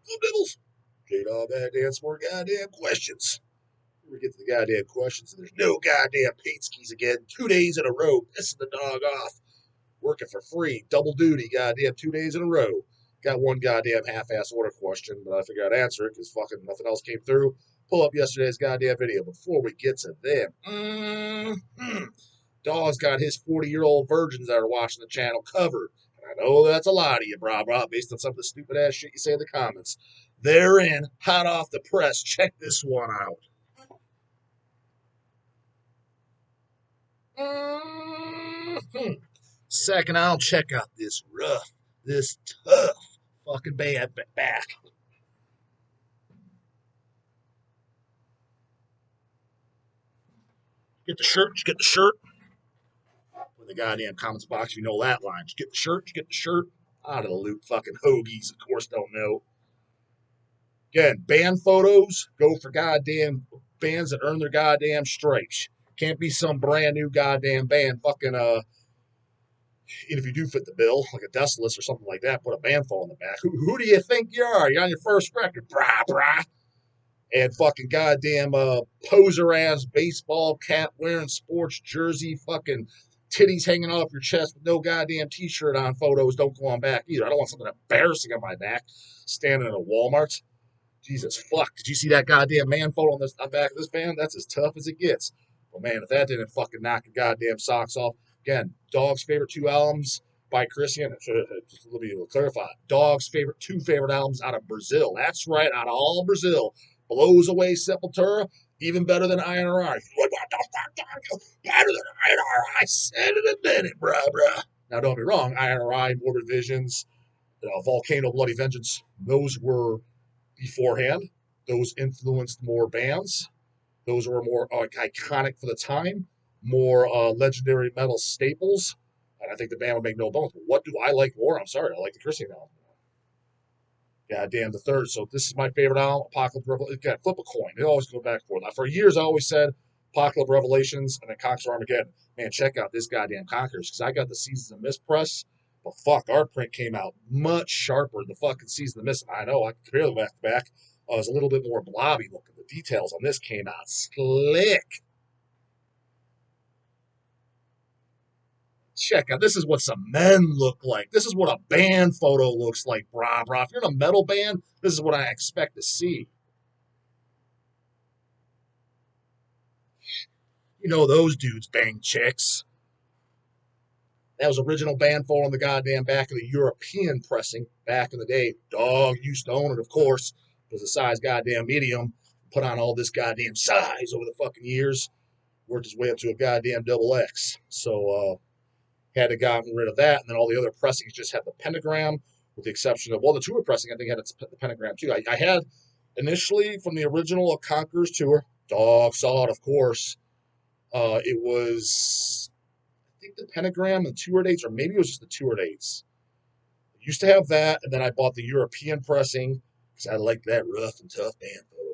Some nibbles. J-Dawg goddamn some more goddamn questions. We get to the goddamn questions, and there's no goddamn paint skis again. 2 days in a row, pissing the dog off. Working for free, double duty, goddamn 2 days in a row. Got one goddamn half-ass order question, but I figured I'd answer it because fucking nothing else came through. Pull up yesterday's goddamn video. Before we get to them, Dawg's got his 40-year-old virgins that are watching the channel covered. And I know that's a lie to you, brah, based on some of the stupid-ass shit you say in the comments. They're in, hot off the press. Check this one out. Second, I'll check out this rough, this tough fucking band back. Get the shirt, you get the shirt. In the goddamn comments box, you know that line. Just get the shirt, you get the shirt. Out of the loop, fucking hoagies, of course, don't know. Again, band photos, go for goddamn bands that earn their goddamn stripes. Can't be some brand new goddamn band fucking, and if you do fit the bill, like a Deicide or something like that, put a band photo in the back. Who do you think you are? You're on your first record, brah. And fucking goddamn poser ass baseball cap wearing sports jersey, fucking titties hanging off your chest with no goddamn t-shirt on photos don't go on back either. I don't want something embarrassing on my back standing in a Walmart. Jesus fuck. Did you see that goddamn man photo on the back of this band? That's as tough as it gets. Well, man, if that didn't fucking knock your goddamn socks off. Again, Dawg's favorite 2 albums by Christian. Let me clarify. Dawg's two favorite albums out of Brazil. That's right, out of all Brazil. Blows Away Sepultura, even better than INRI. Better than INRI. I said it a minute, bruh. Now, don't be wrong. INRI, Morbid Visions, Volcano, Bloody Vengeance, those were beforehand. Those influenced more bands. Those were more iconic for the time, more legendary metal staples. And I think the band would make no bones. But what do I like more? I'm sorry, I like the Christian album. Goddamn the third. So this is my favorite album, Apocalypse Revelation. Again, flip a coin. It always goes back and forth. For years, I always said Apocalypse Revelations and then Conqueror Armageddon. Man, check out this goddamn Conquerors because I got the Seasons of Mist press. But fuck, our print came out much sharper than the fucking Season of Mist. I know, I can barely back to back. It was a little bit more blobby looking. The details on this came out slick. Check out, this is what some men look like. This is what a band photo looks like, brah. If you're in a metal band, this is what I expect to see. You know those dudes bang chicks. That was original band photo on the goddamn back of the European pressing back in the day. Dawg used to own it, of course. It was a size goddamn medium. Put on all this goddamn size over the fucking years. Worked his way up to a goddamn double X. So, had to gotten rid of that, and then all the other pressings just had the pentagram, with the exception of, well, the tour pressing, I think, had the pentagram too. I had initially from the original Conquerors tour, Dawg saw it, of course. It was, I think, the pentagram and tour dates, or maybe it was just the tour dates. I used to have that, and then I bought the European pressing because I liked that rough and tough band photo.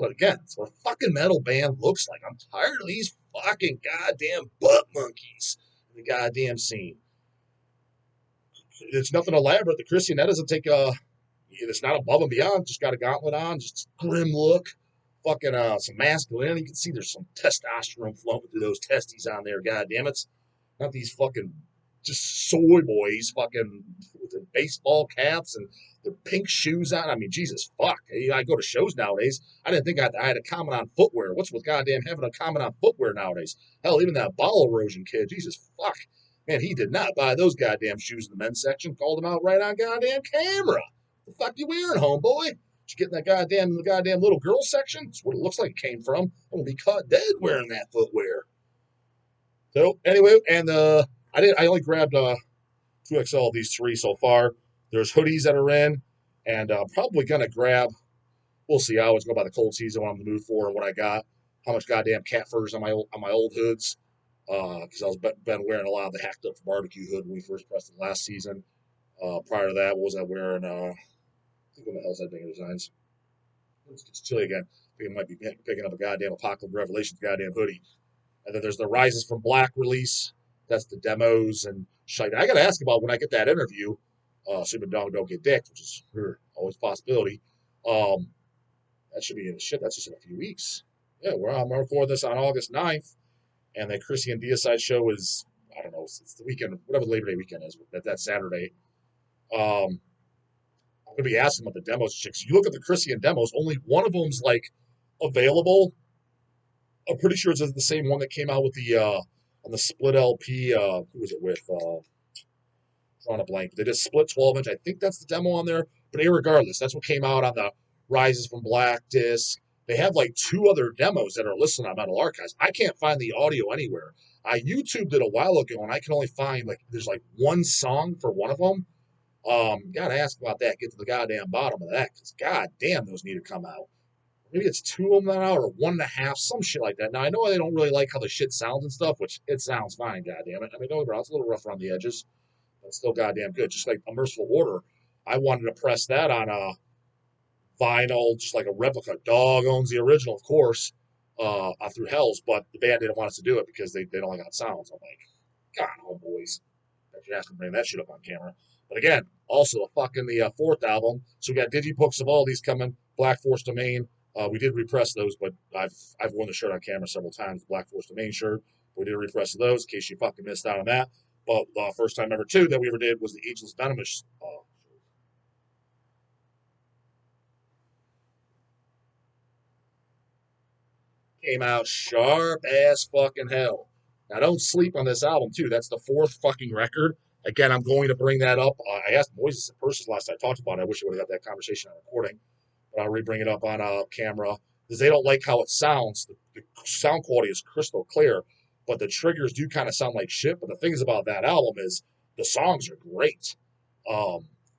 Goddamn, it's what a fucking metal band looks like. I'm tired of these fucking goddamn butt monkeys. The goddamn scene. It's nothing elaborate. The Christian, that doesn't take it's not above and beyond. Just got a gauntlet on, just grim look, fucking some masculinity. You can see there's some testosterone flowing through those testes on there. Goddamn it, not these fucking just soy boys, fucking with their baseball caps and their pink shoes on. I mean, Jesus fuck. I go to shows nowadays. I didn't think I had a comment on footwear. What's with goddamn having a comment on footwear nowadays? Hell, even that ball erosion kid. Jesus fuck. Man, he did not buy those goddamn shoes in the men's section. Called him out right on goddamn camera. The fuck you wearing, homeboy? Did you get in that goddamn little girl section? That's what it looks like it came from. I'm gonna be caught dead wearing that footwear. So anyway, and I only grabbed 2XL of these 3 so far. There's hoodies that are in, and probably gonna grab. We'll see. I always go by the cold season, what I'm in the mood for, and what I got. How much goddamn cat furs on my old hoods? Because I was been wearing a lot of the hacked up barbecue hood when we first pressed it last season. Prior to that, what was I wearing? I think what the hell's that thing of designs? It's chilly again. I think I might be picking up a goddamn Apocalypse Revelations goddamn hoodie. And then there's the Rises from Black release. That's the demos and shit. I got to ask about when I get that interview. Assuming Dawg don't get dicked, which is always a possibility. Um, that should be in shit. That's just in a few weeks. Yeah, I'm recording this on August 9th, and the Chrissy and Deicide show is, I don't know, it's the weekend, whatever the Labor Day weekend is, that Saturday. I'm gonna be asking about the demos. Chicks, you look at the Chrissy and demos, only one of them's like available. I'm pretty sure it's the same one that came out with the on the split LP. Who was it with? Drawing a blank. They just split 12-inch. I think that's the demo on there. But irregardless, that's what came out on the Rises from Black disc. They have like 2 other demos that are listed on Metal Archives. I can't find the audio anywhere. I YouTubed it a while ago, and I can only find like there's like 1 song for one of them. Gotta ask about that. Get to the goddamn bottom of that, because goddamn, those need to come out. Maybe it's 2 of them now, or 1.5, some shit like that. Now I know they don't really like how the shit sounds and stuff, which it sounds fine. Goddamn it. I mean, don't get me wrong, it's a little rough around the edges. It's still goddamn good. Just like a Merciful Order, I wanted to press that on a vinyl, just like a replica. Dawg owns the original, of course, through Hells, but the band didn't want us to do it because they don't like how it sounds. I'm like, God, homeboys, that you have to bring that shit up on camera. But again, also the 4th album. So we got Digipooks of all these coming. Black Force Domain. We did repress those, but I've worn the shirt on camera several times. The Black Force Domain shirt. We did repress those in case you fucking missed out on that. But the first time ever too that we ever did was the Ageless Venomous. Came out sharp as fucking hell. Now don't sleep on this album too. That's the 4th fucking record. Again, I'm going to bring that up. I asked Moises at Persis last time I talked about it. I wish I would have got that conversation on recording, but I'll re-bring it up on camera because they don't like how it sounds. The sound quality is crystal clear, but the triggers do kind of sound like shit. But the things about that album is the songs are great.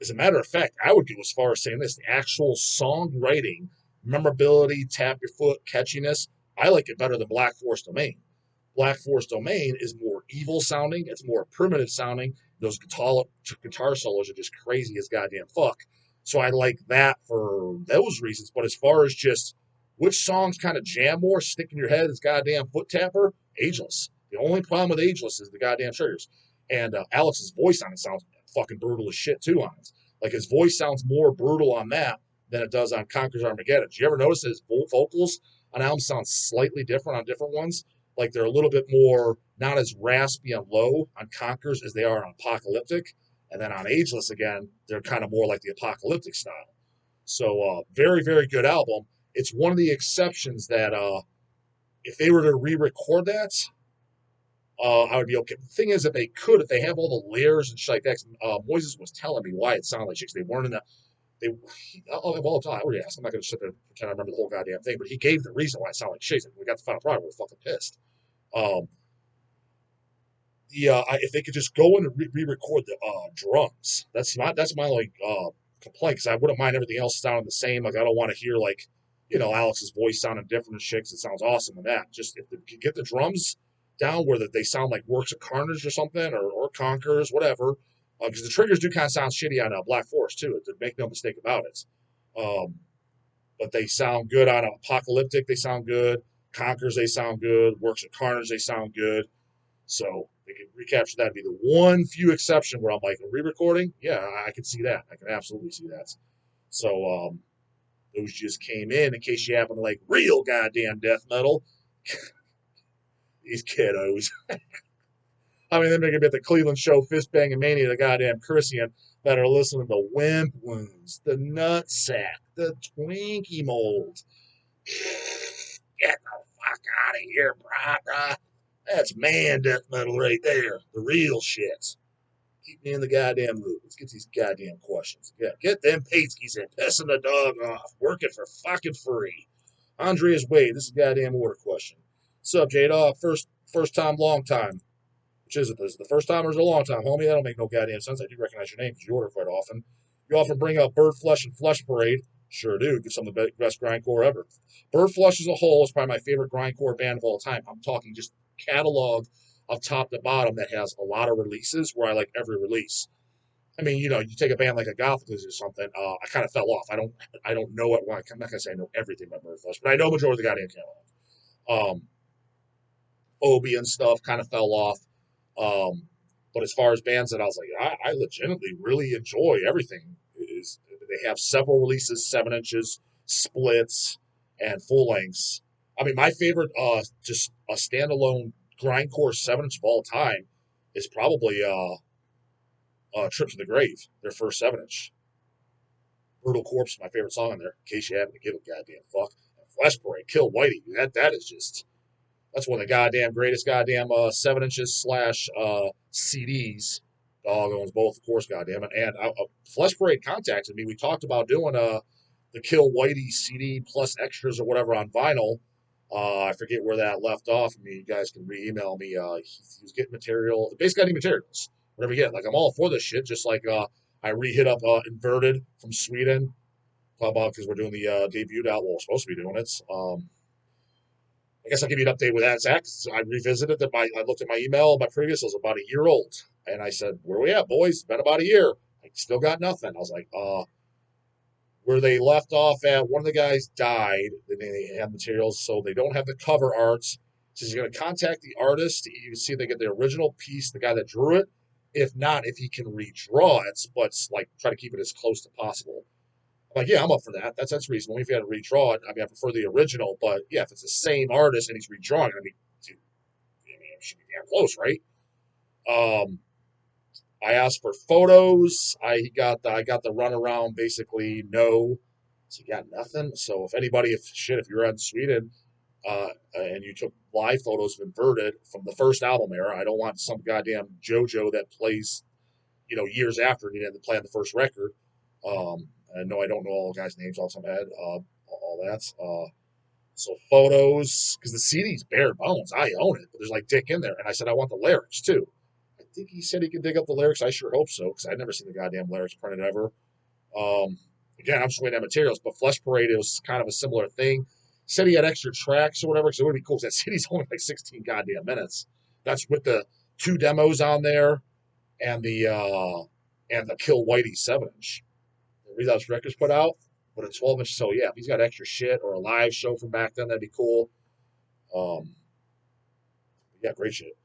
As a matter of fact, I would go as far as saying this: the actual songwriting, memorability, tap your foot, catchiness, I like it better than Black Force Domain. Black Force Domain is more evil sounding, it's more primitive sounding. Those guitar solos are just crazy as goddamn fuck. So I like that for those reasons. But as far as just which songs kind of jam more, stick in your head as goddamn foot tapper, Ageless. The only problem with Ageless is the goddamn triggers. And Alex's voice on it sounds fucking brutal as shit too on it. Like his voice sounds more brutal on that than it does on Conquer's Armageddon. Did you ever notice his vocals on albums sound slightly different on different ones? Like they're a little bit more not as raspy and low on Conquer's as they are on Apocalyptic. And then on Ageless again, they're kind of more like the Apocalyptic style. So very, very good album. It's one of the exceptions that if they were to re-record that, I would be okay. The thing is, if they have all the layers and shit like that, Moises was telling me why it sounded like shit. They weren't in that. I already asked. I'm not going to sit there and pretend I remember the whole goddamn thing, but he gave the reason why it sounded like shit. We got the final product, we were fucking pissed. Um, if they could just go in and re-record the drums, that's my like complaint, because I wouldn't mind everything else sounding the same. Like I don't want to hear like Alex's voice sounding different and shit. It sounds awesome in that. Just if you get the drums down where they sound like Works of Carnage or something, or Conquerors, whatever. Because the triggers do kind of sound shitty on Black Forest too. Make no mistake about it. Um, but they sound good on Apocalyptic. They sound good. Conquerors, they sound good. Works of Carnage, they sound good. So they can recapture that. Be the one few exception where I'm like, a re-recording? Yeah, I can see that. I can absolutely see that. So those just came in case you happen to like real goddamn death metal. These kiddos. I mean, they're going to be at the Cleveland show, Fist Banging Mania, the goddamn Christian that are listening to Wimp Wounds, the Nutsack, the Twinkie Mold. Get the fuck out of here, brah. That's man death metal right there. The real shit. Keep me in the goddamn loop. Let's get these goddamn questions. Yeah, get them Pateskies in, pissing the dog off, working for fucking free. Andreas Wade, this is a goddamn order question. What's up, J-Dog? First time, long time. Which is it? This is the first time or is it a long time, homie? That don't make no goddamn sense. I do recognize your name because you order quite often. You often bring up Bird Flesh and Flesh Parade. Sure do. Give some of the best grindcore ever. Bird Flesh as a whole is probably my favorite grindcore band of all time. I'm talking just catalog of top to bottom that has a lot of releases where I like every release. I mean, you take a band like a Gothicus or something. I kind of fell off. I don't know it. Well, I'm not gonna say I know everything about Bird Flesh, but I know majority of the goddamn catalog. Obi and stuff kind of fell off. Um, But as far as bands that I was like, I legitimately really enjoy everything. Is they have several releases, 7 inches, splits, and full lengths. I mean, my favorite, just a standalone grindcore 7 inch of all time is probably Trip to the Grave, their first 7 inch. Brutal Corpse, my favorite song on there. In case you haven't give a goddamn fuck. And Flesh Parade, Kill Whitey. That is just that's one of the goddamn greatest goddamn 7 inches slash CDs. Dawg owns both, of course, goddamn it. And Flesh Parade contacted me. We talked about doing the Kill Whitey CD plus extras or whatever on vinyl. I forget where that left off. I mean, you guys can re-email me. He was getting material, basically any materials, whatever you get. Like I'm all for this shit. Just like I re-hit up Inverted from Sweden, because we're doing the debut out. Well, we're supposed to be doing it. I guess I'll give you an update with that, Zach. I revisited that. I looked at my email. My previous was about a year old, and I said, "Where we at, boys? It's been about a year. I still got nothing." I was like, where they left off at, one of the guys died, and they have materials, so they don't have the cover arts. So he's going to contact the artist to see if they get the original piece, the guy that drew it. If not, if he can redraw it, but like try to keep it as close to possible. I'm like, yeah, I'm up for that. That's reasonable. If you had to redraw it, I mean, I prefer the original, but yeah, if it's the same artist and he's redrawing it, dude, it should be damn close, right? I asked for photos. I got the runaround, basically no. So you got nothing. So if anybody, if you're in Sweden, and you took live photos of Inverted from the first album era, I don't want some goddamn JoJo that plays, years after and he didn't play on the first record. And no, I don't know all the guys' names off the top of my head. All that. So photos, because the CD's bare bones. I own it, but there's like dick in there. And I said I want the lyrics too. I think he said he could dig up the lyrics. I sure hope so, because I've never seen the goddamn lyrics printed ever. Again, I'm just waiting on materials, but Flesh Parade, it was kind of a similar thing. Said he had extra tracks or whatever, because it would be cool. That CD's only like 16 goddamn minutes. That's with the 2 demos on there and the Kill Whitey 7 inch. The Relapse Records put out, but a 12 inch. So yeah, if he's got extra shit or a live show from back then, that'd be cool. Yeah, great shit. It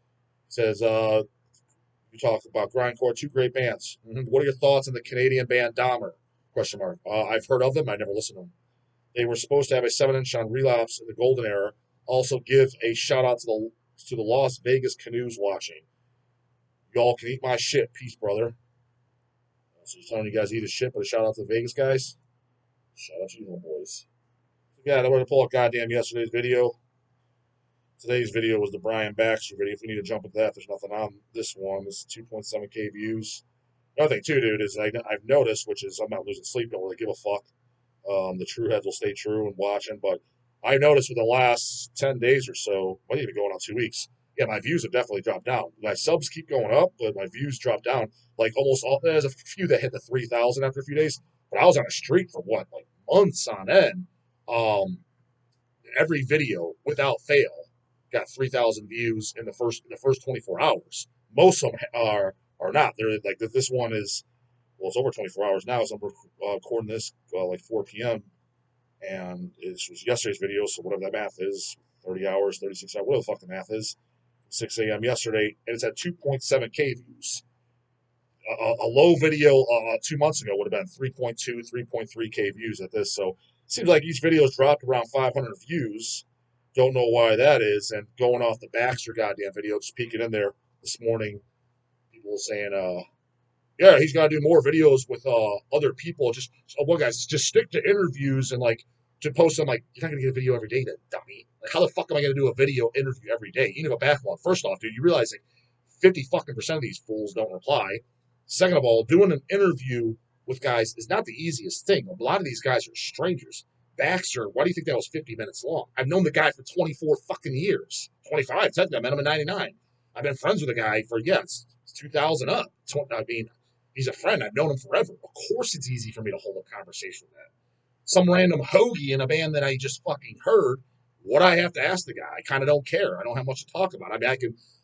says you talk about Grindcore, 2 great bands. Mm-hmm. What are your thoughts on the Canadian band Dahmer? Question mark. I've heard of them. I never listened to them. They were supposed to have a 7 inch on Relapse in the golden era. Also, give a shout out to the Las Vegas Canoes watching. Y'all can eat my shit. Peace, brother. So he's telling you guys to eat his shit, but a shout out to the Vegas guys. Shout out to you little boys. Yeah, I'm going to pull up goddamn yesterday's video. Today's video was the Brian Baxter video. If we need to jump into that, there's nothing on this one. This is 2.7K views. Another thing, too, dude, is I've noticed, which is I'm not losing sleep, don't really give a fuck. The true heads will stay true and watching, but I noticed for the last 10 days or so, might even going on 2 weeks, yeah, my views have definitely dropped down. My subs keep going up, but my views drop down. Like almost all, there's a few that hit the 3,000 after a few days, but I was on a streak for what, like months on end. Every video without fail got 3,000 views in the first 24 hours. Most of them are not. They're like this one is, well, it's over 24 hours now. So I'm recording this like 4 p.m. and it was yesterday's video, so whatever that math is, 30 hours, 36 hours, whatever the fuck the math is, 6 a.m. yesterday, and it's at 2.7K views. A low video 2 months ago would have been 3.2, 3.3K views at this, so it seems like each video's dropped around 500 views. Don't know why that is, and going off the Baxter goddamn video, just peeking in there this morning, people saying, yeah, he's got to do more videos with other people. Just one guys, just stick to interviews and like to post them. Like you're not gonna get a video every day, then dummy. Like how the fuck am I gonna do a video interview every day? You need a backlog. First off, dude, you realize like 50% of these fools don't reply. Second of all, doing an interview with guys is not the easiest thing. A lot of these guys are strangers. Baxter, why do you think that was 50 minutes long? I've known the guy for 24 fucking years. 25, technically, I met him in 99. I've been friends with the guy for, it's 2000 up. I mean, he's a friend. I've known him forever. Of course it's easy for me to hold a conversation with that. Some random hoagie in a band that I just fucking heard, what I have to ask the guy? I kind of don't care. I don't have much to talk about. I mean,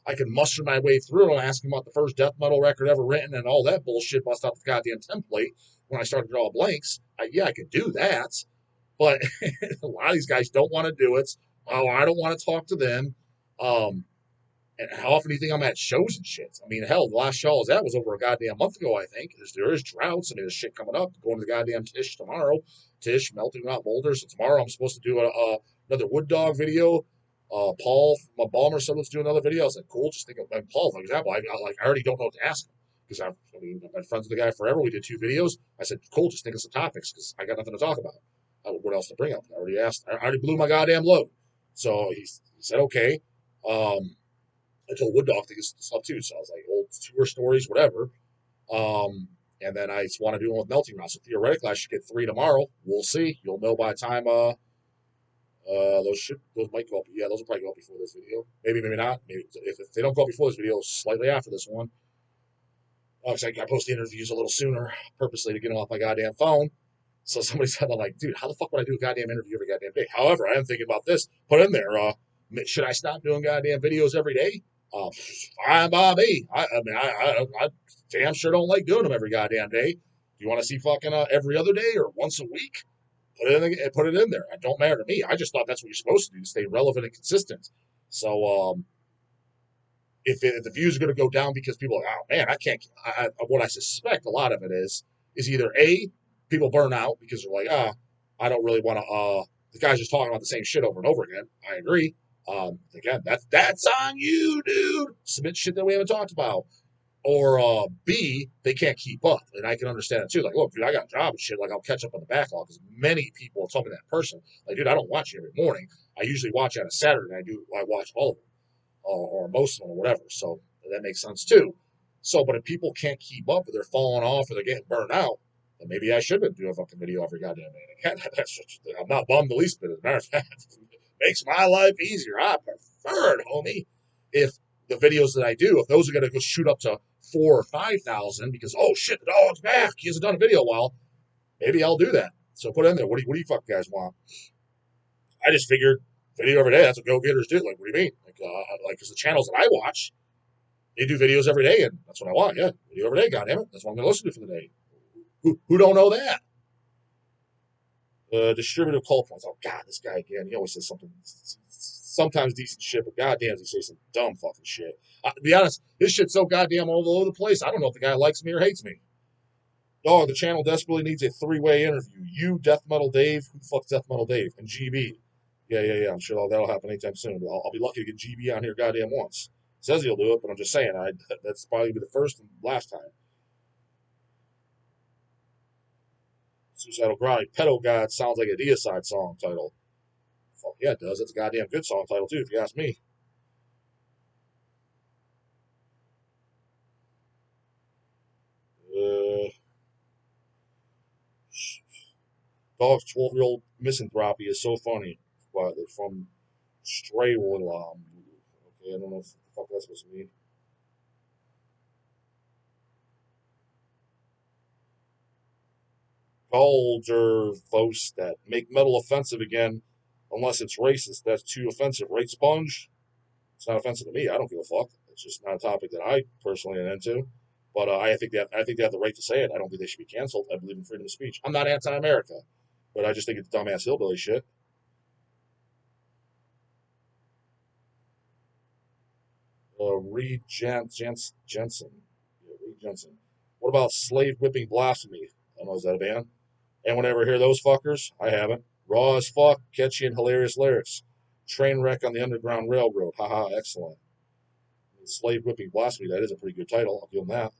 I can muster my way through and ask him about the first death metal record ever written and all that bullshit, bust out the goddamn template when I start to draw blanks. I could do that. But a lot of these guys don't want to do it. Oh, I don't want to talk to them. And how often do you think I'm at shows and shit? I mean, hell, the last show I was at was over a goddamn month ago, I think. There is droughts. I mean, there's shit coming up. Going to the goddamn TISH tomorrow. TISH, melting out boulders. So tomorrow I'm supposed to do another wood dog video. Paul, my bomber, said let's do another video. I was like, cool. Just think of Paul, for example. I already don't know what to ask him because I've been friends with the guy forever. We did 2 videos. I said, cool. Just think of some topics because I got nothing to talk about. What else to bring up? I already asked. I already blew my goddamn load. So he said, okay. I told Wood Dog to get stuff too. So I was like, old tour stories, whatever. And then I just want to do one with melting rounds. So theoretically, I should get 3 tomorrow. We'll see. You'll know by the time those might go up. Yeah, those will probably go up before this video. Maybe, maybe not. Maybe if they don't go up before this video, slightly after this one. Because I post the interviews a little sooner, purposely to get them off my goddamn phone. So somebody said, I'm like, dude, how the fuck would I do a goddamn interview every goddamn day? However, I am thinking about this. Put in there, should I stop doing goddamn videos every day? Fine by me. I damn sure don't like doing them every goddamn day. Do you want to see fucking every other day or once a week? Put it in there. It don't matter to me. I just thought that's what you're supposed to do to stay relevant and consistent. So if the views are going to go down because people are like, oh man, I can't. What I suspect a lot of it is either A, people burn out because they're like, I don't really want to. The guy's just talking about the same shit over and over again. I agree. Again, that's on you, dude. Submit shit that we haven't talked about. Or B, they can't keep up, and I can understand it too. Like, look, dude, I got a job and shit. Like, I'll catch up on the backlog because many people have told me that person. Like, dude, I don't watch you every morning. I usually watch on a Saturday. I watch all of them or most of them or whatever. So that makes sense too. So, but if people can't keep up or they're falling off or they're getting burned out, then maybe I shouldn't do a fucking video every goddamn day. Again, I'm not bummed the least bit. As a matter of fact, it makes my life easier. I prefer it, homie. If the videos that I do, if those are going to go shoot up to 4,000 or 5,000 because, oh shit, the dog's back. He hasn't done a video in a while. Maybe I'll do that. So put in there. What do you fuck guys want? I just figured video every day. That's what go-getters do. Like, what do you mean? Like, because the channels that I watch, they do videos every day, and that's what I want. Yeah, video every day. Goddamn it, that's what I'm going to listen to for the day. Who don't know that? Distributive call points. Oh God, this guy again. He always says something. Sometimes decent shit, but goddamn, he says some dumb fucking shit. To be honest, this shit's so goddamn all over the place. I don't know if the guy likes me or hates me. Oh, the channel desperately needs a 3-way interview. You, Deathmetal Dave, who the fuck's Deathmetal Dave, and GB. Yeah. I'm sure that'll happen anytime soon. But I'll be lucky to get GB on here goddamn once. Says he'll do it, but I'm just saying, that's probably be the first and last time. Suicidal Grind, Pedo God sounds like a Deicide song title. Fuck yeah, it does. It's a goddamn good song title too, if you ask me. Dog's 12-year-old misanthropy is so funny. But they're from Stray Wool. Okay, I don't know what the fuck that's supposed to mean. Culture folks that make metal offensive again, unless it's racist. That's too offensive, right, Sponge? It's not offensive to me. I don't give a fuck. It's just not a topic that I personally am into. But I think they have the right to say it. I don't think they should be canceled. I believe in freedom of speech. I'm not anti-America, but I just think it's dumbass hillbilly shit. Reed Jensen. Yeah, Reed Jensen. What about slave whipping blasphemy? I don't know, is that a band? Anyone ever hear those fuckers? I haven't. Raw as fuck, catchy and hilarious lyrics. Train wreck on the Underground Railroad. Haha, excellent. Slave whipping blasphemy. That is a pretty good title. I'll give them that.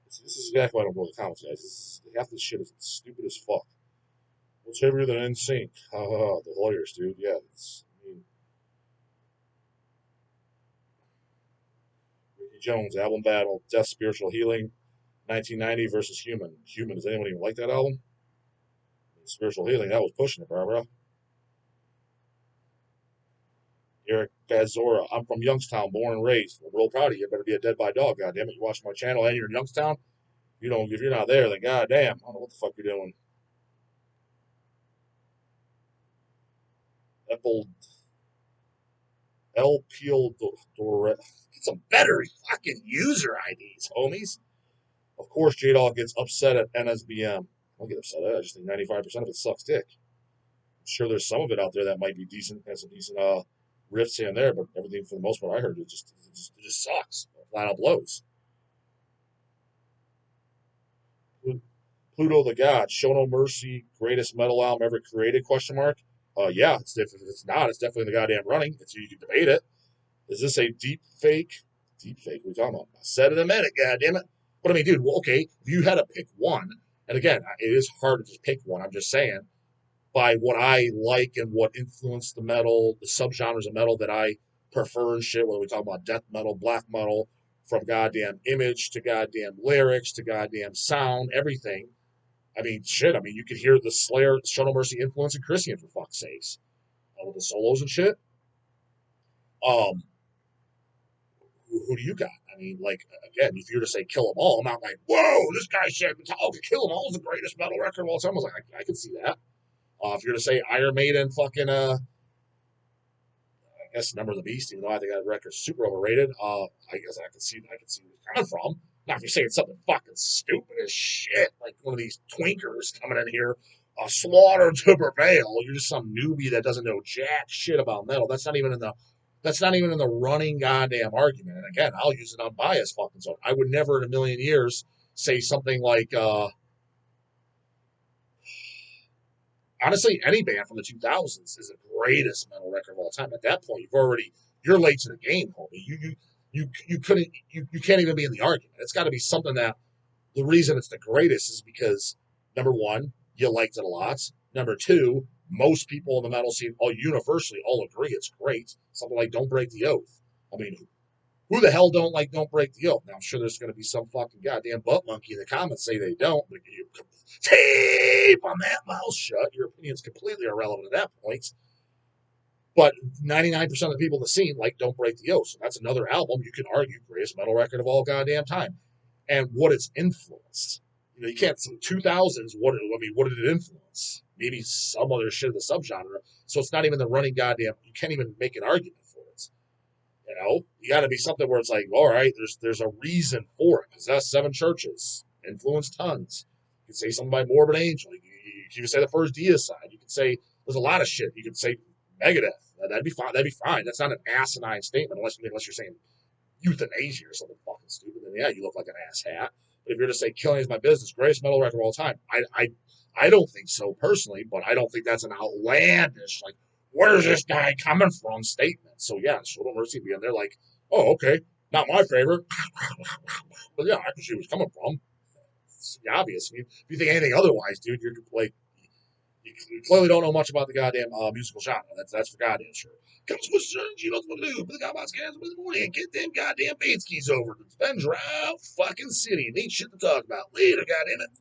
This is exactly why I don't go to the comments, guys. Half this shit is stupid as fuck. What's heavier than NSYNC? Haha, the lawyers, dude. Yeah, I mean, Ricky Jones, album battle, Death, Spiritual Healing, 1990 versus Human. Human, does anyone even like that album? Spiritual Healing, that was pushing it, Barbara. Eric Gazora, I'm from Youngstown, born and raised. I'm real proud of you. Better be a dead by dog, goddammit. You watch my channel and you're in Youngstown. If you're not there, then goddamn, I don't know what the fuck you're doing. Apple El Peel Get some better fucking user IDs, homies. Of course, J Dog gets upset at NSBM. don't get upset at it. I just think 95% of it sucks dick. I'm sure there's some of it out there that might be decent, has some decent riffs here and there, but everything for the most part I heard, it just sucks. Flat out blows. Pluto the God, Show No Mercy, greatest metal album ever created? Question mark. Yeah, it's if it's not, it's definitely the goddamn running. It's you can debate it. Is this a deep fake? Deep fake? What are we talking about? I said it in a minute, goddamn it. But I mean, dude, well, okay, if you had to pick one, and again, it is hard to just pick one. I'm just saying, by what I like and what influenced the metal, the subgenres of metal that I prefer and shit, whether we talk about death metal, black metal, from goddamn image to goddamn lyrics to goddamn sound, everything. I mean, shit. I mean, you could hear the Slayer, Show No Mercy influence in Christian for fuck's sakes, with the solos and shit. Um, who do you got? I mean, like again, if you were to say Kill 'Em All, I'm not like, whoa, this guy said Metallica Kill 'Em All is the greatest metal record of all time. I was like, I can see that. If you're to say Iron Maiden, fucking I guess Number of the Beast, even though I think that record's super overrated. I guess I can see where it's coming from. Now, if you're saying something fucking stupid as shit, like one of these twinkers coming in here, slaughter to prevail, you're just some newbie that doesn't know jack shit about metal. That's not even in the running goddamn argument. And again, I'll use an unbiased fucking zone. I would never in a million years say something like honestly, any band from the 2000s is the greatest metal record of all time. At that point, you're late to the game, homie. You can't even be in the argument. It's got to be something that the reason it's the greatest is because number one, you liked it a lot. Number two, most people in the metal scene all universally all agree it's great. Something like Don't Break the Oath. I mean, who the hell don't like Don't Break the Oath? Now, I'm sure there's going to be some fucking goddamn butt monkey in the comments say they don't. But you tape on that mouth shut. Your opinion's completely irrelevant at that point. But 99% of the people in the scene like Don't Break the Oath. So that's another album you can argue greatest metal record of all goddamn time. And what it's influenced. You know, you can't say 2000s. What did it influence? Maybe some other shit of the subgenre. So it's not even the running goddamn. You can't even make an argument for it. You know, you got to be something where it's like, all right, there's a reason for it. Possessed 7 churches, influenced tons. You could say something by Morbid Angel. You could say the first Deicide. You could say there's a lot of shit. You could say Megadeth. That'd be fine. That'd be fine. That's not an asinine statement unless you're saying euthanasia or something fucking stupid. Then yeah, you look like an ass hat. But if you're to say killing is my business, greatest metal record of all time, I don't think so personally. But I don't think that's an outlandish like where's this guy coming from statement. So yeah, Show No Mercy being there like, oh okay, not my favorite, but yeah, I can see where he's coming from. It's obvious. I mean, if you think anything otherwise, dude, you're like you clearly don't know much about the goddamn musical genre. That's for goddamn sure. Comes with certain, you know what to do. Put the goddamn scans in the morning and get them goddamn Bates keys over to Spencer fucking city. Neat shit to talk about. Later, goddamn it.